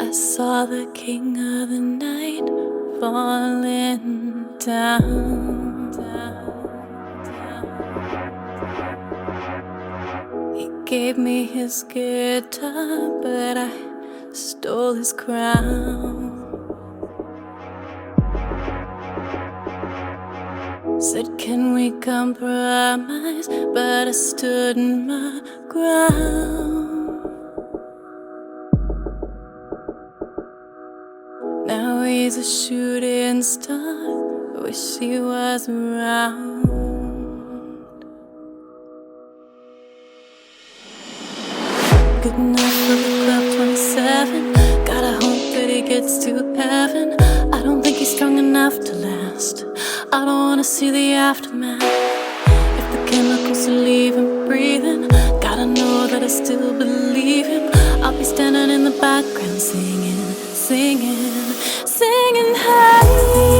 I saw the king of the night falling down. He gave me his guitar, but I stole his crown. Said, can we compromise? But I stood my ground. Now he's a shooting star, wish he was around. Good night for the club 27. Gotta hope that he gets to heaven. I don't think he's strong enough to last. I don't wanna see the aftermath. If the chemicals leave him breathing, gotta know that I still believe him. I'll be standing in the background singing, singing, singing, hey,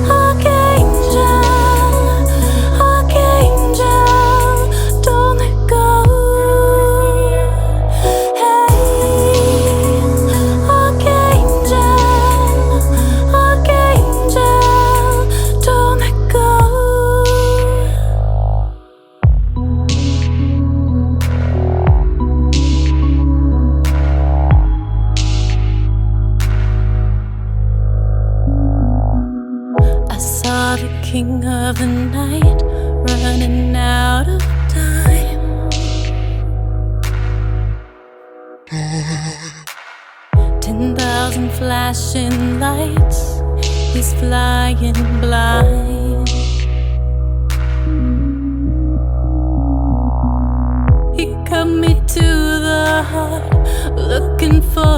Archangel, Archangel, don't let go. Hey, Archangel, Archangel, don't let go. I saw the king of the night running out of time. 10,000 flashing lights, he's flying blind. He cut me to the heart, looking for